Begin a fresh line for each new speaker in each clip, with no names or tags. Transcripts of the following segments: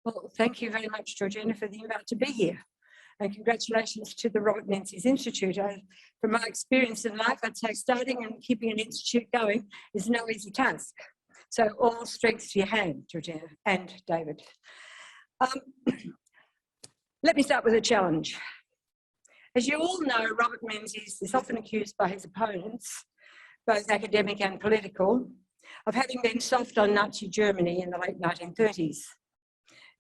Well, thank you very much, Georgina, for the invite to be here. And congratulations to the Robert Menzies Institute. From my experience in life, I'd say starting and keeping an institute going is no easy task. So all strengths to your hand, Georgina and David. Let me start with a challenge. As you all know, Robert Menzies is often accused by his opponents, both academic and political, of having been soft on Nazi Germany in the late 1930s.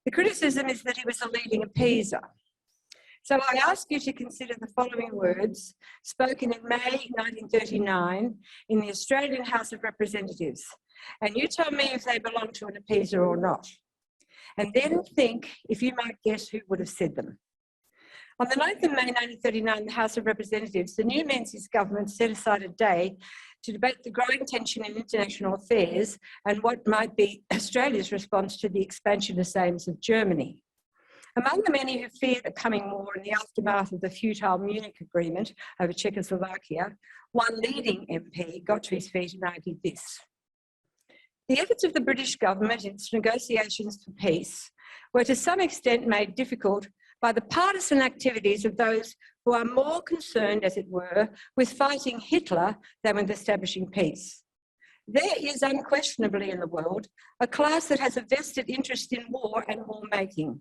The criticism is that he was a leading appeaser. So I ask you to consider the following words spoken in May 1939 in the Australian House of Representatives, and you tell me if they belong to an appeaser or not. And then think if you might guess who would have said them. On the 9th of May 1939, in the House of Representatives, the new Menzies government set aside a day to debate the growing tension in international affairs and what might be Australia's response to the expansionist aims of Germany. Among the many who feared a coming war in the aftermath of the futile Munich Agreement over Czechoslovakia, one leading MP got to his feet and argued this. The efforts of the British government in its negotiations for peace were to some extent made difficult by the partisan activities of those who are more concerned, as it were, with fighting Hitler than with establishing peace. There is unquestionably in the world a class that has a vested interest in war and war making.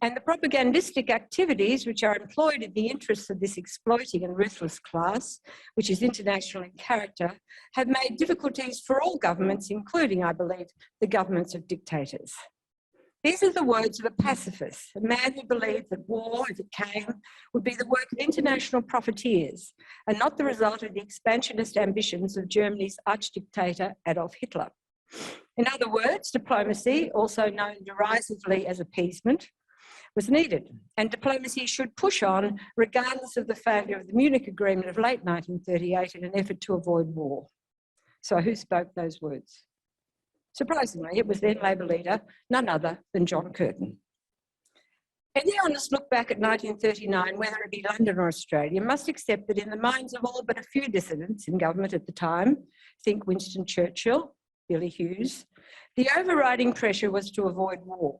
And the propagandistic activities which are employed in the interests of this exploiting and ruthless class, which is international in character, have made difficulties for all governments, including, I believe, the governments of dictators. These are the words of a pacifist, a man who believed that war, if it came, would be the work of international profiteers and not the result of the expansionist ambitions of Germany's arch-dictator Adolf Hitler. In other words, diplomacy, also known derisively as appeasement, was needed, and diplomacy should push on regardless of the failure of the Munich Agreement of late 1938 in an effort to avoid war. So who spoke those words? Surprisingly, it was then Labor leader, none other than John Curtin. Any honest look back at 1939, whether it be London or Australia, must accept that in the minds of all but a few dissidents in government at the time, think Winston Churchill, Billy Hughes, the overriding pressure was to avoid war.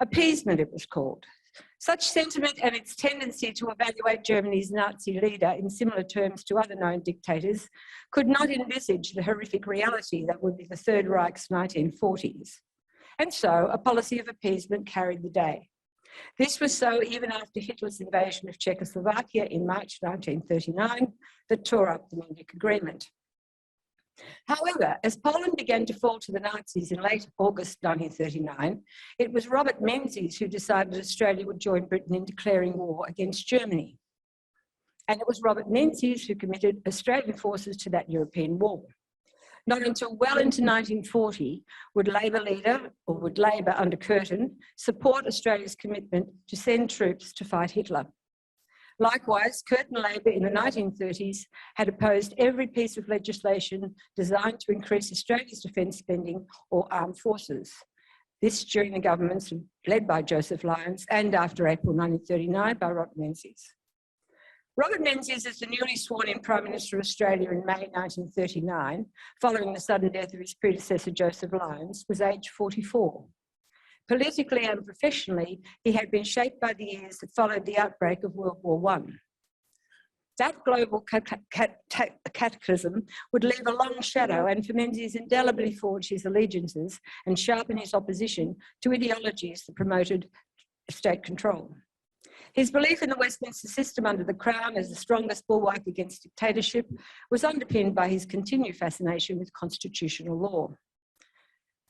Appeasement, it was called. Such sentiment and its tendency to evaluate Germany's Nazi leader in similar terms to other known dictators could not envisage the horrific reality that would be the Third Reich's 1940s. And so a policy of appeasement carried the day. This was so even after Hitler's invasion of Czechoslovakia in March 1939 that tore up the Munich Agreement. However, as Poland began to fall to the Nazis in late August 1939, it was Robert Menzies who decided Australia would join Britain in declaring war against Germany. And it was Robert Menzies who committed Australian forces to that European war. Not until well into 1940 would Labor under Curtin support Australia's commitment to send troops to fight Hitler. Likewise, Curtin Labor in the 1930s had opposed every piece of legislation designed to increase Australia's defence spending or armed forces. This during the governments led by Joseph Lyons and after April 1939 by Robert Menzies. Robert Menzies, as the newly sworn-in Prime Minister of Australia in May 1939, following the sudden death of his predecessor Joseph Lyons, was aged 44. Politically and professionally, he had been shaped by the years that followed the outbreak of World War I. That global cataclysm would leave a long shadow and for Menzies indelibly forge his allegiances and sharpen his opposition to ideologies that promoted state control. His belief in the Westminster system under the Crown as the strongest bulwark against dictatorship was underpinned by his continued fascination with constitutional law.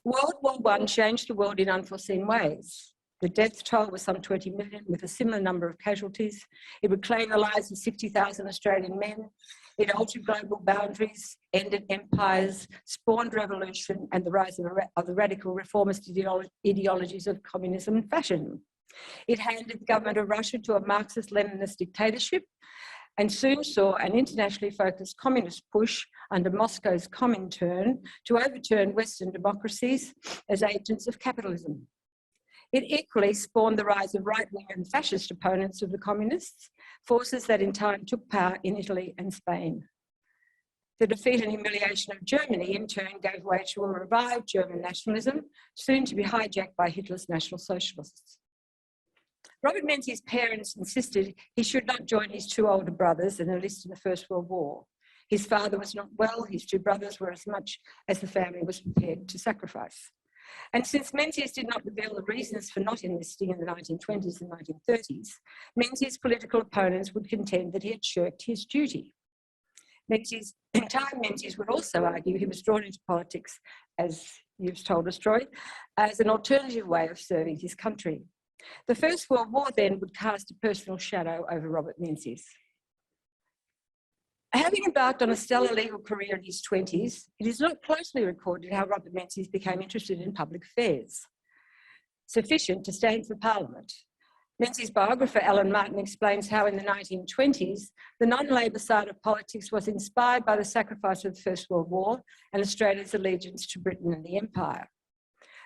World War I changed the world in unforeseen ways. The death toll was some 20 million, with a similar number of casualties. It would claim the lives of 60,000 Australian men. It altered global boundaries, ended empires, spawned revolution and the rise of the radical reformist ideologies of communism and fascism. It handed the government of Russia to a Marxist-Leninist dictatorship and soon saw an internationally focused communist push under Moscow's Comintern to overturn Western democracies as agents of capitalism. It equally spawned the rise of right-wing and fascist opponents of the communists, forces that in time took power in Italy and Spain. The defeat and humiliation of Germany in turn gave way to a revived German nationalism, soon to be hijacked by Hitler's National Socialists. Robert Menzies' parents insisted he should not join his two older brothers and enlist in the First World War. His father was not well, his two brothers were as much as the family was prepared to sacrifice. And since Menzies did not reveal the reasons for not enlisting in the 1920s and 1930s, Menzies' political opponents would contend that he had shirked his duty. Menzies would also argue he was drawn into politics, as you've told us, Troy, as an alternative way of serving his country. The First World War then would cast a personal shadow over Robert Menzies. Having embarked on a stellar legal career in his 20s, it is not closely recorded how Robert Menzies became interested in public affairs, sufficient to stand for Parliament. Menzies' biographer, Alan Martin, explains how in the 1920s, the non-Labor side of politics was inspired by the sacrifice of the First World War and Australia's allegiance to Britain and the Empire.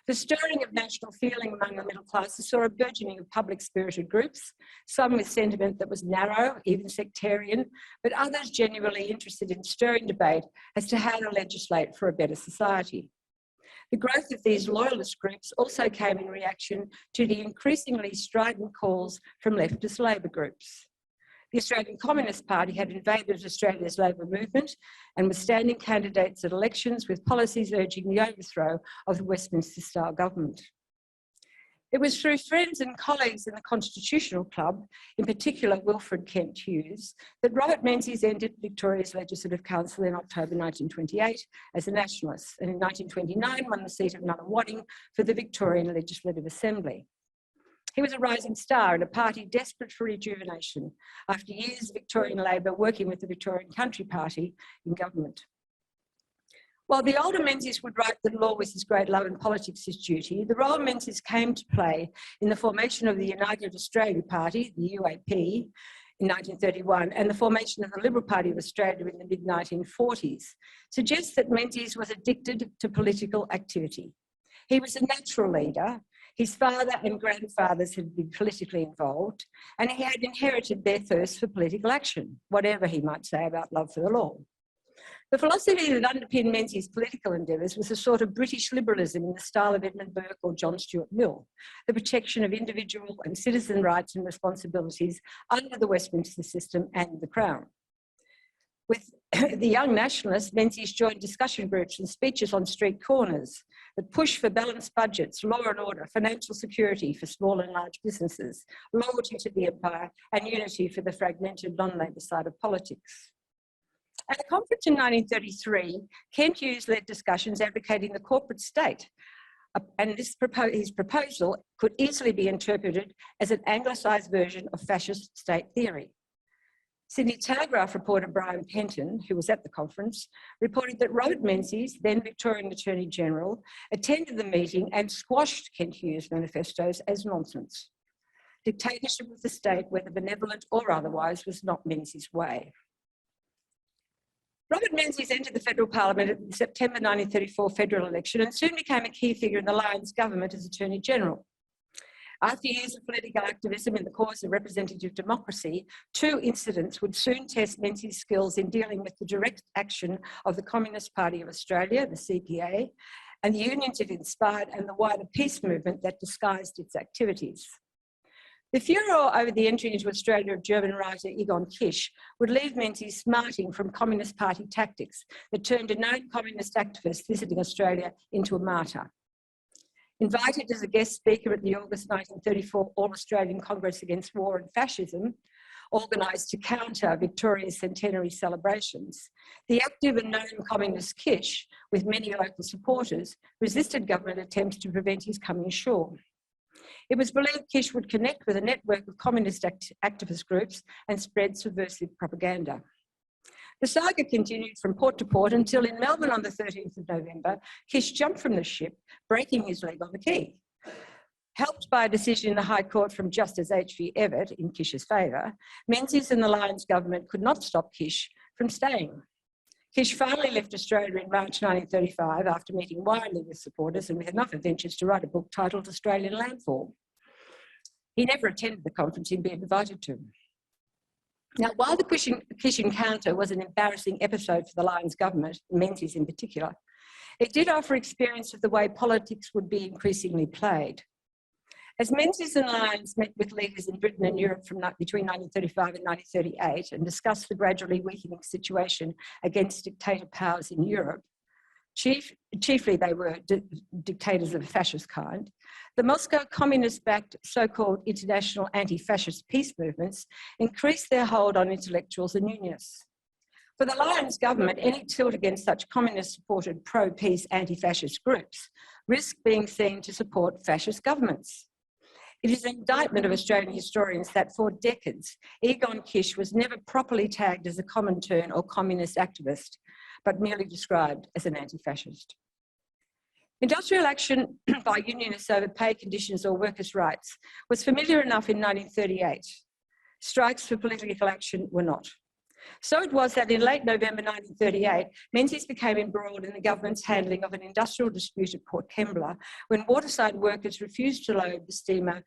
The stirring of national feeling among the middle classes saw a burgeoning of public-spirited groups, some with sentiment that was narrow, even sectarian, but others genuinely interested in stirring debate as to how to legislate for a better society. The growth of these loyalist groups also came in reaction to the increasingly strident calls from leftist Labor groups. The Australian Communist Party had invaded Australia's Labor movement and was standing candidates at elections with policies urging the overthrow of the Westminster-style government. It was through friends and colleagues in the Constitutional Club, in particular Wilfred Kent Hughes, that Robert Menzies entered Victoria's Legislative Council in October 1928 as a nationalist, and in 1929 won the seat of Nunawading for the Victorian Legislative Assembly. He was a rising star in a party desperate for rejuvenation after years of Victorian Labor working with the Victorian Country Party in government. While the older Menzies would write that law was his great love and politics his duty, the role Menzies came to play in the formation of the United Australia Party, the UAP, in 1931, and the formation of the Liberal Party of Australia in the mid-1940s, suggests that Menzies was addicted to political activity. He was a natural leader. His father and grandfathers had been politically involved, and he had inherited their thirst for political action, whatever he might say about love for the law. The philosophy that underpinned Menzies' political endeavours was a sort of British liberalism in the style of Edmund Burke or John Stuart Mill, the protection of individual and citizen rights and responsibilities under the Westminster system and the Crown. With the young nationalists, Menzies joined discussion groups and speeches on street corners that pushed for balanced budgets, law and order, financial security for small and large businesses, loyalty to the empire, and unity for the fragmented non-Labor side of politics. At a conference in 1933, Kent Hughes led discussions advocating the corporate state, and his proposal could easily be interpreted as an anglicised version of fascist state theory. Sydney Telegraph reporter Brian Penton, who was at the conference, reported that Robert Menzies, then Victorian Attorney General, attended the meeting and squashed Kent Hughes' manifestos as nonsense. Dictatorship of the state, whether benevolent or otherwise, was not Menzies' way. Robert Menzies entered the federal parliament at the September 1934 federal election and soon became a key figure in the Lyons government as Attorney General. After years of political activism in the cause of representative democracy, two incidents would soon test Menzies' skills in dealing with the direct action of the Communist Party of Australia, the CPA, and the unions it inspired and the wider peace movement that disguised its activities. The furor over the entry into Australia of German writer Egon Kisch would leave Menzies smarting from Communist Party tactics that turned a known communist activist visiting Australia into a martyr. Invited as a guest speaker at the August 1934 All-Australian Congress Against War and Fascism, organised to counter Victoria's centenary celebrations, the active and known communist Kisch, with many local supporters, resisted government attempts to prevent his coming ashore. It was believed Kisch would connect with a network of communist activist groups and spread subversive propaganda. The saga continued from port to port until in Melbourne on the 13th of November, Kisch jumped from the ship, breaking his leg on the quay. Helped by a decision in the High Court from Justice H.V. Evatt in Kisch's favour, Menzies and the Lyons government could not stop Kisch from staying. Kisch finally left Australia in March 1935 after meeting widely with supporters and with enough adventures to write a book titled Australian Landfall. He never attended the conference he'd been invited to. Now, while the Kish encounter was an embarrassing episode for the Lions government, Menzies in particular, it did offer experience of the way politics would be increasingly played. As Menzies and Lyons met with leaders in Britain and Europe between 1935 and 1938 and discussed the gradually weakening situation against dictator powers in Europe, chiefly they were dictators of a fascist kind, the Moscow communist-backed so-called international anti-fascist peace movements increased their hold on intellectuals and unionists. For the Lyons government, any tilt against such communist-supported pro-peace anti-fascist groups risked being seen to support fascist governments. It is an indictment of Australian historians that for decades, Egon Kish was never properly tagged as a Comintern or communist activist, but merely described as an anti-fascist. Industrial action by unionists over pay conditions or workers' rights was familiar enough in 1938. Strikes for political action were not. So it was that in late November 1938, Menzies became embroiled in the government's handling of an industrial dispute at Port Kembla when waterside workers refused to load the steamer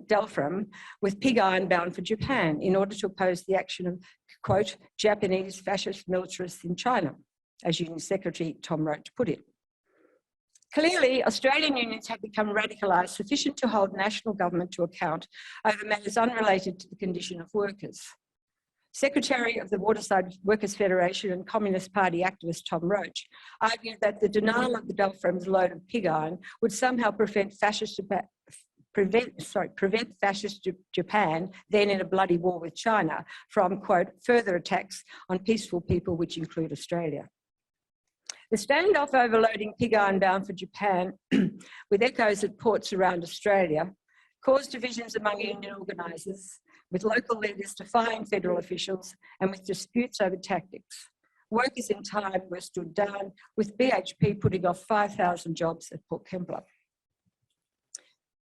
Dolphin with pig iron bound for Japan in order to oppose the action of, quote, Japanese fascist militarists in China, as Union Secretary Tom Roach put it. Clearly, Australian unions had become radicalised sufficient to hold national government to account over matters unrelated to the condition of workers. Secretary of the Waterside Workers' Federation and Communist Party activist Tom Roach argued that the denial of the Dolphin's load of pig iron would somehow prevent fascist Japan, then in a bloody war with China, from, quote, further attacks on peaceful people, which include Australia. The standoff over loading pig iron bound for Japan, with echoes at ports around Australia, caused divisions among union organisers, with local leaders defying federal officials and with disputes over tactics. Workers in time were stood down, with BHP putting off 5,000 jobs at Port Kembla.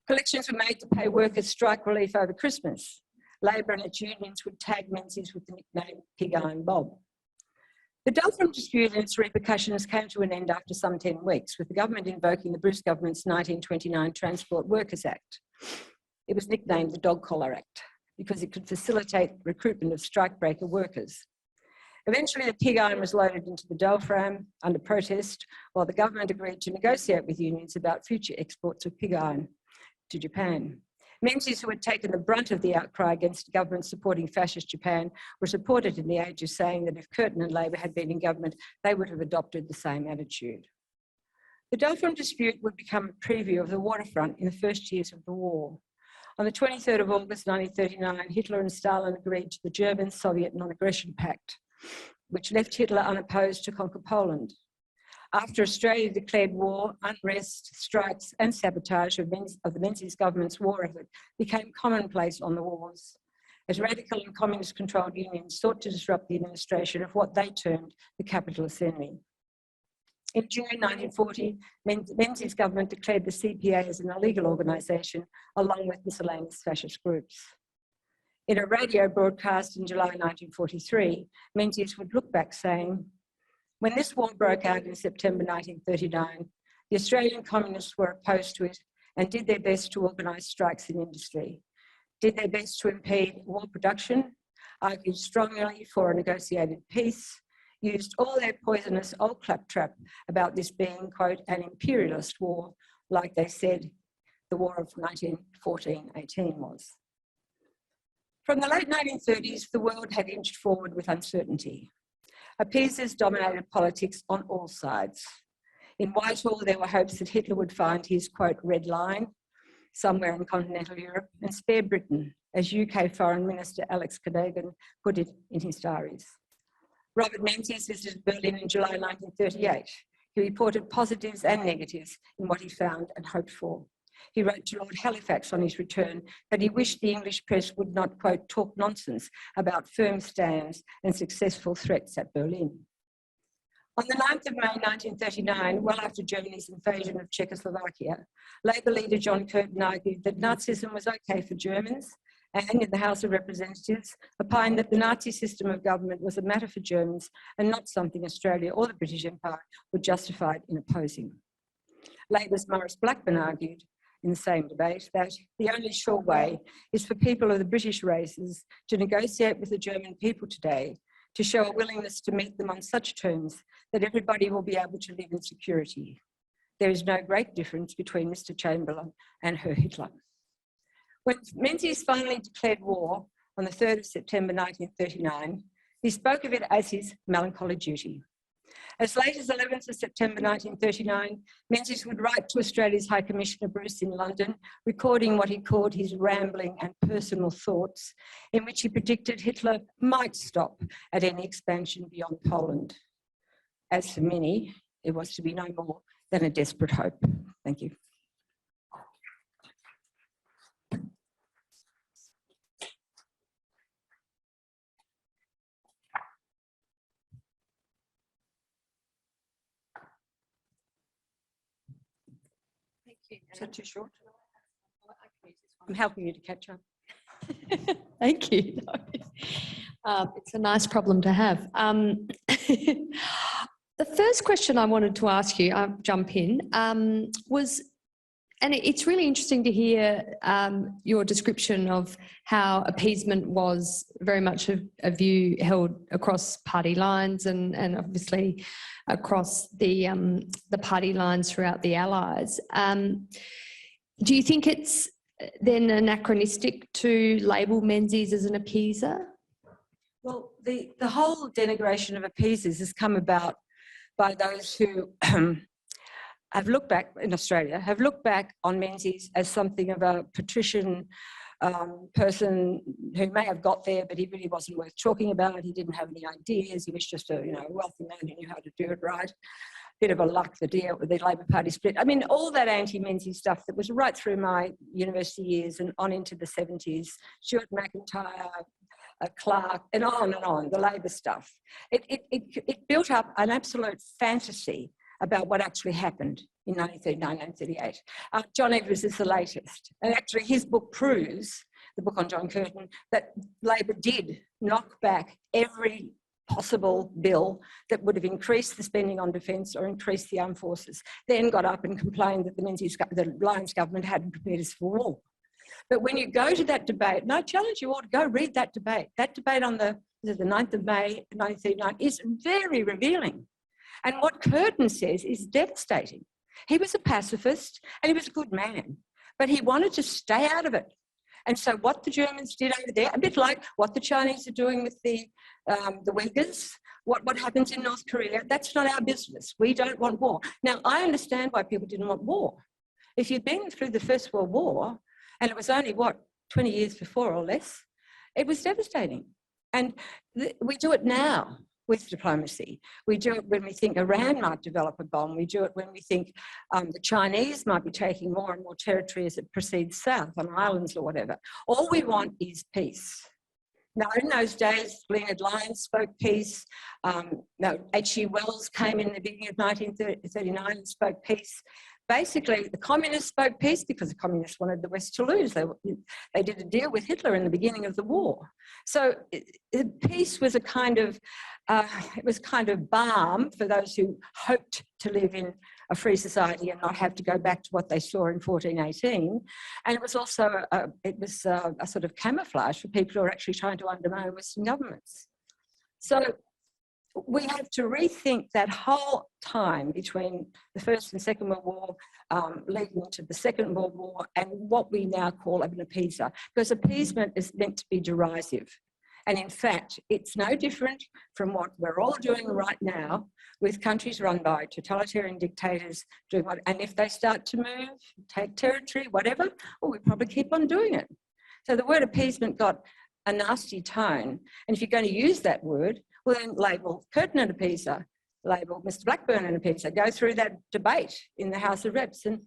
Collections were made to pay workers strike relief over Christmas. Labor and its unions would tag Menzies with the nickname Pig Iron Bob. The Dolphin Dispute and its repercussions came to an end after some 10 weeks, with the government invoking the Bruce government's 1929 Transport Workers Act. It was nicknamed the Dog Collar Act because it could facilitate recruitment of strikebreaker workers. Eventually, the pig iron was loaded into the Dolphin under protest, while the government agreed to negotiate with unions about future exports of pig iron to Japan. Menzies, who had taken the brunt of the outcry against the government supporting fascist Japan, was reported in the Ages saying that if Curtin and Labor had been in government, they would have adopted the same attitude. The Dolphin Dispute would become a preview of the waterfront in the first years of the war. On the 23rd of August 1939, Hitler and Stalin agreed to the German-Soviet Non-Aggression Pact, which left Hitler unopposed to conquer Poland. After Australia declared war, unrest, strikes and sabotage of the Menzies government's war effort became commonplace on the wars, as radical and communist-controlled unions sought to disrupt the administration of what they termed the capitalist enemy. In June 1940, Menzies government declared the CPA as an illegal organisation, along with miscellaneous fascist groups. In a radio broadcast in July 1943, Menzies would look back saying, "When this war broke out in September 1939, the Australian communists were opposed to it and did their best to organise strikes in industry, did their best to impede war production, argued strongly for a negotiated peace, used all their poisonous old claptrap about this being, quote, an imperialist war, like they said the war of 1914-18 was." From the late 1930s, the world had inched forward with uncertainty. Appeasers dominated politics on all sides. In Whitehall, there were hopes that Hitler would find his, quote, red line somewhere in continental Europe and spare Britain, as UK Foreign Minister Alex Cadogan put it in his diaries. Robert Menzies visited Berlin in July 1938. He reported positives and negatives in what he found and hoped for. He wrote to Lord Halifax on his return that he wished the English press would not, quote, talk nonsense about firm stands and successful threats at Berlin. On the 9th of May 1939, well after Germany's invasion of Czechoslovakia, Labour leader John Curtin argued that Nazism was okay for Germans and, in the House of Representatives, opined that the Nazi system of government was a matter for Germans and not something Australia or the British Empire were justified in opposing. Labour's Maurice Blackburn argued, in the same debate that the only sure way is for people of the British races to negotiate with the German people today to show a willingness to meet them on such terms that everybody will be able to live in security. There is no great difference between Mr. Chamberlain and Herr Hitler. When Menzies finally declared war on the 3rd of September 1939, he spoke of it as his melancholy duty. As late as 11th of September 1939, Menzies would write to Australia's High Commissioner Bruce in London, recording what he called his rambling and personal thoughts, in which he predicted Hitler might stop at any expansion beyond Poland. As for many, it was to be no more than a desperate hope. Thank you. Is that too short? I'm helping you to catch up.
Thank you. It's a nice problem to have. The first question I wanted to ask you, I'll jump in, was, and it's really interesting to hear your description of how appeasement was very much a view held across party lines and obviously across the party lines throughout the Allies. Do you think it's then anachronistic to label Menzies as an appeaser?
Well, the whole denigration of appeasers has come about by those who have looked back in Australia, have looked back on Menzies as something of a patrician person who may have got there, but he really wasn't worth talking about. He didn't have any ideas. He was just a wealthy man who knew how to do it right. Bit of a luck, the deal with the Labor Party split. I mean, all that anti-Menzies stuff that was right through my university years and on into the 70s, Stuart McIntyre, Clark, and on, the Labor stuff. It built up an absolute fantasy about what actually happened in 1939, 1938. John Edwards is the latest. And actually his book proves, the book on John Curtin, that Labor did knock back every possible bill that would have increased the spending on defence or increased the armed forces, then got up and complained that the Lyons government hadn't prepared us for war. But when you go to that debate, and I challenge you all to go read that debate on the 9th of May 1939 is very revealing. And what Curtin says is devastating. He was a pacifist and he was a good man, but he wanted to stay out of it. And so what the Germans did over there, a bit like what the Chinese are doing with the Uyghurs, what happens in North Korea, that's not our business. We don't want war. Now, I understand why people didn't want war. If you'd been through the First World War, and it was only, 20 years before or less, it was devastating. And we do it now with diplomacy. We do it when we think Iran might develop a bomb. We do it when we think the Chinese might be taking more and more territory as it proceeds south on islands or whatever. All we want is peace. Now, in those days, Leonard Lyons spoke peace. H.G. Wells came in the beginning of 1939 and spoke peace. Basically, the communists spoke peace because the communists wanted the West to lose. They did a deal with Hitler in the beginning of the war. So peace was a kind of, balm for those who hoped to live in a free society and not have to go back to what they saw in 1418. And it was also a sort of camouflage for people who are actually trying to undermine Western governments. So we have to rethink that whole time between the First and Second World War, leading into the Second World War, and what we now call an appeaser, because appeasement is meant to be derisive. And in fact, it's no different from what we're all doing right now with countries run by totalitarian dictators doing what, and if they start to move, take territory, whatever, well, we probably keep on doing it. So the word appeasement got a nasty tone. And if you're going to use that word, well, then label Curtin an appeaser, label Mr. Blackburn an appeaser, go through that debate in the House of Reps, and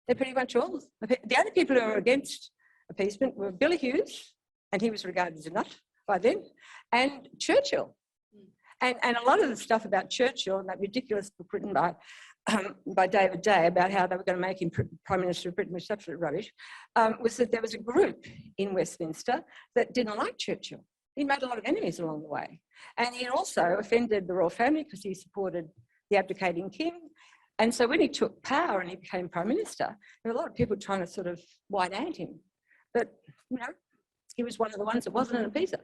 they're pretty much all. The only people who were against appeasement were Billy Hughes, and he was regarded as a nut by then, and Churchill. And a lot of the stuff about Churchill and that ridiculous book written by David Day about how they were going to make him Prime Minister of Britain, which is absolute rubbish, was that there was a group in Westminster that didn't like Churchill. He made a lot of enemies along the way. And he also offended the royal family because he supported the abdicating king. And so when he took power and he became Prime Minister, there were a lot of people trying to sort of white-ant him. But, you know, he was one of the ones that wasn't an appeaser.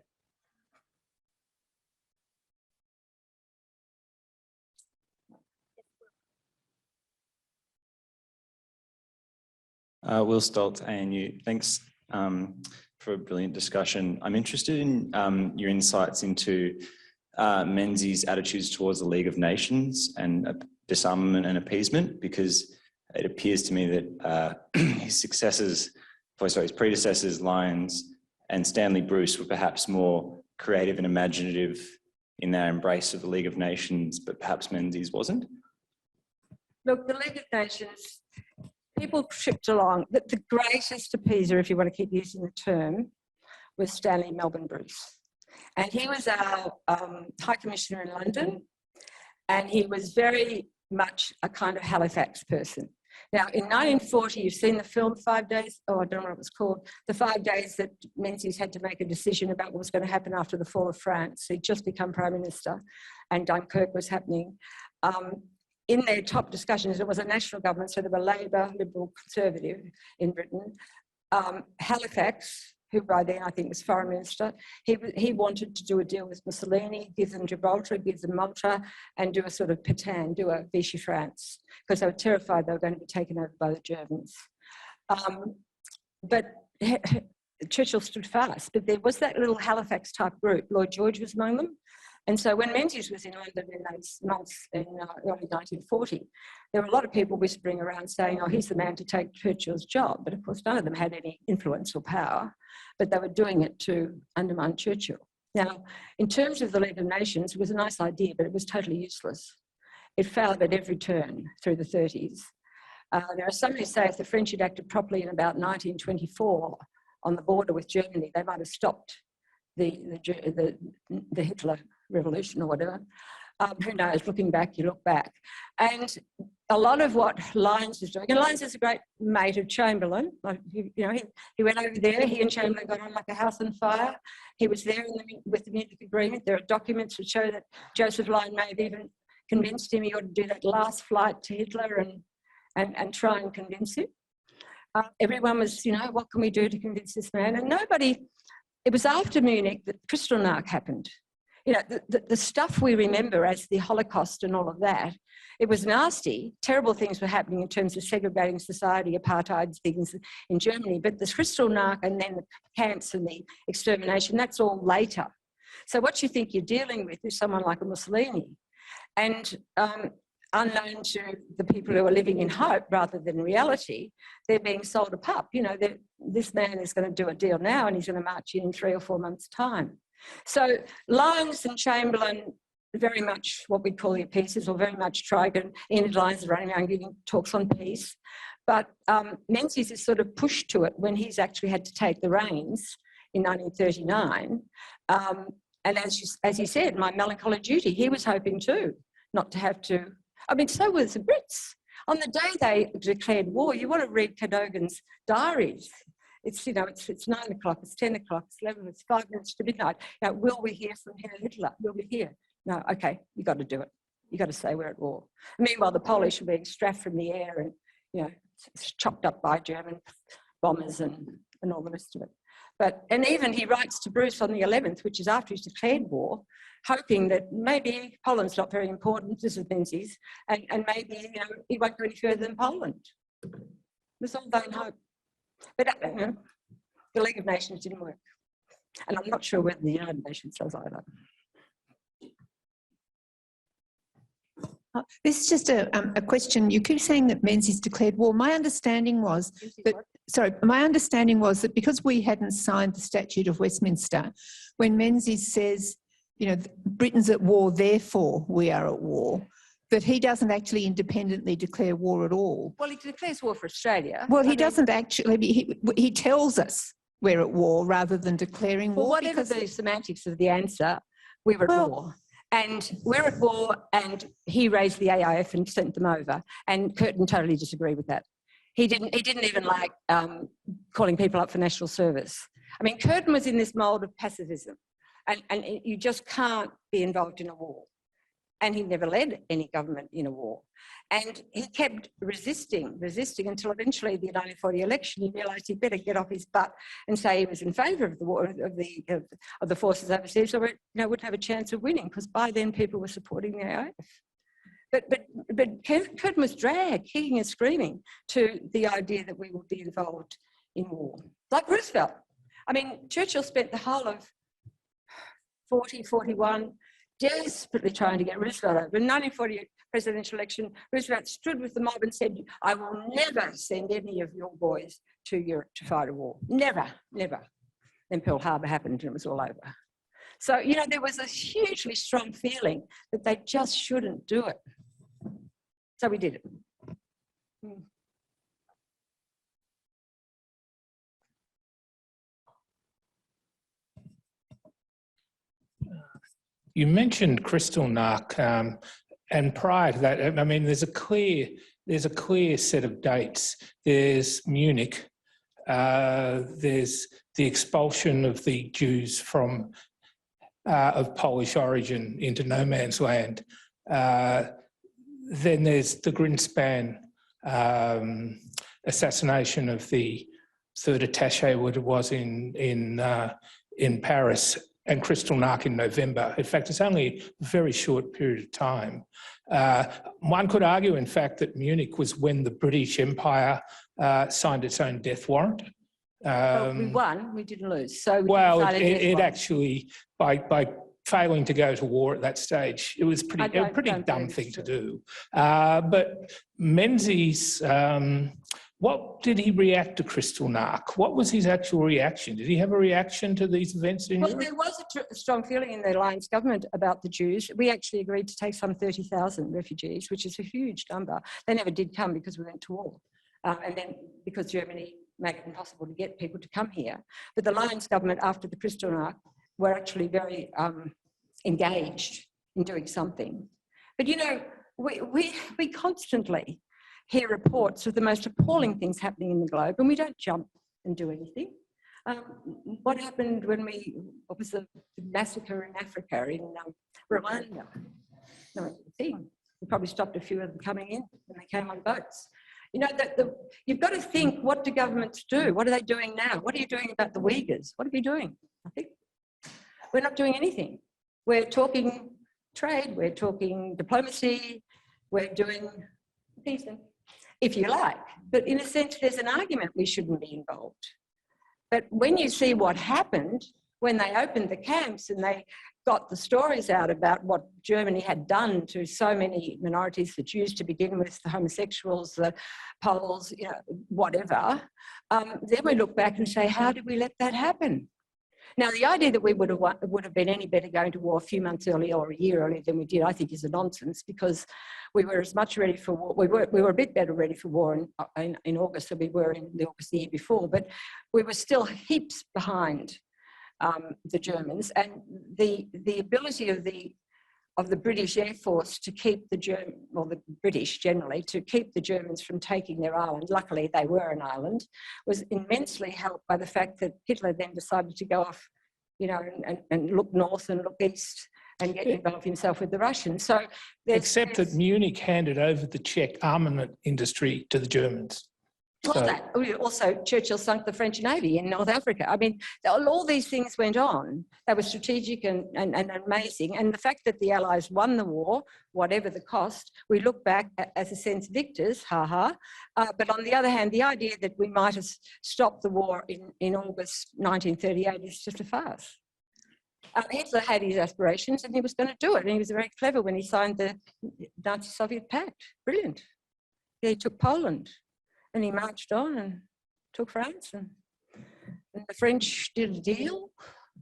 Will Stoltz, ANU. Thanks for a brilliant discussion. I'm interested in your insights into Menzies' attitudes towards the League of Nations and disarmament and appeasement, because it appears to me that his predecessors, Lyons and Stanley Bruce, were perhaps more creative and imaginative in their embrace of the League of Nations, but perhaps Menzies wasn't.
Look, the League of Nations, people tripped along. The greatest appeaser, if you want to keep using the term, was Stanley Melbourne Bruce. And he was our High Commissioner in London, and he was very much a kind of Halifax person. Now, in 1940, you've seen the film 5 Days, oh, I don't know what it was called, the 5 days that Menzies had to make a decision about what was going to happen after the fall of France. He'd just become Prime Minister, and Dunkirk was happening. In their top discussions, it was a national government, so there were Labor, Liberal, Conservative in Britain. Halifax, who by then I think was Foreign Minister, he wanted to do a deal with Mussolini, give them Gibraltar, give them Malta, and do a sort of Pétain, do a Vichy France, because they were terrified they were going to be taken over by the Germans. But Churchill stood fast, but there was that little Halifax type group. Lloyd George was among them. And so when Menzies was in London in those months in early 1940, there were a lot of people whispering around saying, oh, he's the man to take Churchill's job. But of course, none of them had any influence or power, but they were doing it to undermine Churchill. Now, in terms of the League of Nations, it was a nice idea, but it was totally useless. It failed at every turn through the 30s. There are some who say if the French had acted properly in about 1924 on the border with Germany, they might have stopped the Hitler revolution or whatever. Who knows, looking back, you look back. And a lot of what Lyons is doing, and Lyons is a great mate of Chamberlain. Like, you know, he went over there, he and Chamberlain got on like a house on fire. He was there with the Munich Agreement. There are documents that show that Joseph Lyons may have even convinced him he ought to do that last flight to Hitler and try and convince him. Everyone was, you know, what can we do to convince this man? And nobody, it was after Munich that Kristallnacht happened. You know, the stuff we remember as the Holocaust and all of that, it was nasty. Terrible things were happening in terms of segregating society, apartheid, things in Germany. But the Kristallnacht and then the camps and the extermination, that's all later. So what you think you're dealing with is someone like a Mussolini. And unknown to the people who are living in hope rather than reality, they're being sold a pup. You know, this man is going to do a deal now and he's going to march in 3 or 4 months' time. So Lyons and Chamberlain, very much what we call the appeasers, or very much Trigan. Enid Lyons is running around giving talks on peace. But Menzies is sort of pushed to it when he's actually had to take the reins in 1939. And as he said, my melancholy duty, he was hoping too, not to have to. I mean, so was the Brits. On the day they declared war, you want to read Cadogan's diaries. It's, you know, it's 9 o'clock, it's 10 o'clock, it's 11, it's 5 minutes to midnight. Now, will we hear from Hitler? Will we hear? No, okay, you got to do it. You got to say we're at war. Meanwhile, the Polish were being strapped from the air and, you know, chopped up by German bombers and all the rest of it. And even he writes to Bruce on the 11th, which is after he's declared war, hoping that maybe Poland's not very important, this is Menzies, and maybe, you know, he won't go any further than Poland. There's all vain hope. But you know, the League of Nations didn't work. And I'm not sure whether the United Nations does either.
This is just a question. You keep saying that Menzies declared war. My understanding was that because we hadn't signed the Statute of Westminster, when Menzies says, you know, Britain's at war, therefore we are at war, that he doesn't actually independently declare war at all.
Well, he declares war for Australia.
Well, he doesn't actually, he tells us we're at war rather than declaring war.
Well, whatever the semantics of the answer, we were at war. And we're at war, and he raised the AIF and sent them over. And Curtin totally disagreed with that. He didn't even like calling people up for national service. I mean, Curtin was in this mould of pacifism, and you just can't be involved in a war. and he never led any government in a war. And he kept resisting until eventually the 1940 election, he realised he'd better get off his butt and say he was in favour of the war, of the forces overseas, or wouldn't have a chance of winning, because by then people were supporting the AIF. But Curtin was dragged, kicking and screaming, to the idea that we would be involved in war. Like Roosevelt. I mean, Churchill spent the whole of 40, 41 desperately trying to get Roosevelt over. In the 1940 presidential election, Roosevelt stood with the mob and said, I will never send any of your boys to Europe to fight a war. Never, never. Then Pearl Harbor happened and it was all over. So, there was a hugely strong feeling that they just shouldn't do it. So we did it.
You mentioned Kristallnacht, and prior to that, I mean, there's a clear set of dates. There's Munich. There's the expulsion of the Jews from of Polish origin into no man's land. Then there's the Greenspan assassination of the third attaché, what it was in Paris, and Kristallnacht in November. In fact, it's only a very short period of time. One could argue, in fact, that Munich was when the British Empire signed its own death warrant.
Well, we won, we didn't lose. So
it actually, by failing to go to war at that stage, it was a pretty dumb thing to do. But Menzies, what did he react to Kristallnacht? What was his actual reaction? Did he have a reaction to these events in Europe?
There was a strong feeling in the Alliance government about the Jews. We actually agreed to take some 30,000 refugees, which is a huge number. They never did come because we went to war. And then because Germany made it impossible to get people to come here. But the Alliance government, after the Kristallnacht, were actually very engaged in doing something. But we constantly hear reports of the most appalling things happening in the globe, and we don't jump and do anything. What happened what was the massacre in Africa, in Rwanda? No thing. We probably stopped a few of them coming in when they came on boats. You've got to think, what do governments do? What are they doing now? What are you doing about the Uyghurs? What are you doing? Nothing. We're not doing anything. We're talking trade, we're talking diplomacy, we're doing appeasement, if you like. But in a sense, there's an argument we shouldn't be involved. But when you see what happened when they opened the camps and they got the stories out about what Germany had done to so many minorities, the Jews to begin with, the homosexuals, the Poles, whatever, then we look back and say, how did we let that happen? Now, the idea that we would have been any better going to war a few months earlier or a year earlier than we did, I think is a nonsense, because we were as much ready for war. We were a bit better ready for war in August than we were in the August the year before, but we were still heaps behind the Germans, and the ability of the British Air Force to keep the British generally, to keep the Germans from taking their island, luckily they were an island, was immensely helped by the fact that Hitler then decided to go off, and look north and look east and get involved himself with the Russians. So
Except that Munich handed over the Czech armament industry to the Germans.
Also, Churchill sunk the French Navy in North Africa. I mean, all these things went on. They were strategic and amazing. And the fact that the Allies won the war, whatever the cost, we look back as a sense victors, but on the other hand, the idea that we might have stopped the war in August 1938 is just a farce. Hitler had his aspirations and he was going to do it. And he was very clever when he signed the Nazi-Soviet pact. Brilliant. He took Poland. And he marched on and took France, and the French did a deal,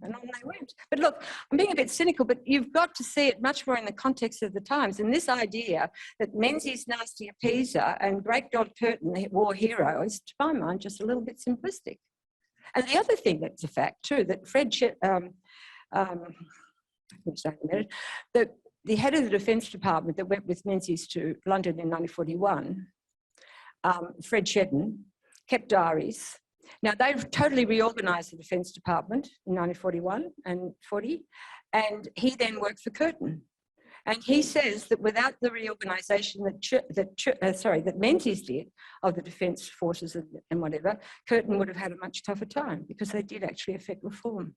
and on they went. But look, I'm being a bit cynical, but you've got to see it much more in the context of the times. And this idea that Menzies, nasty appeaser, and great God Curtin, war hero, is, to my mind, just a little bit simplistic. And the other thing that's a fact too, that the head of the Defence Department that went with Menzies to London in 1941. Fred Shedden, kept diaries. Now, they've totally reorganised the Defence Department in 1941 and 40, and he then worked for Curtin. And he says that without the reorganisation that Menzies did of the Defence Forces and whatever, Curtin would have had a much tougher time because they did actually affect reform.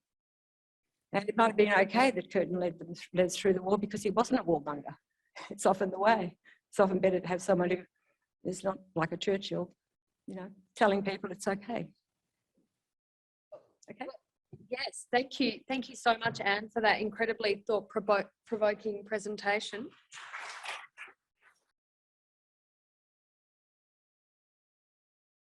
And it might have been okay that Curtin led us through the war because he wasn't a warmonger. It's often the way. It's often better to have someone who is not like a Churchill, you know, telling people it's okay. Okay.
Yes, thank you. Thank you so much, Anne, for that incredibly thought-provoking presentation.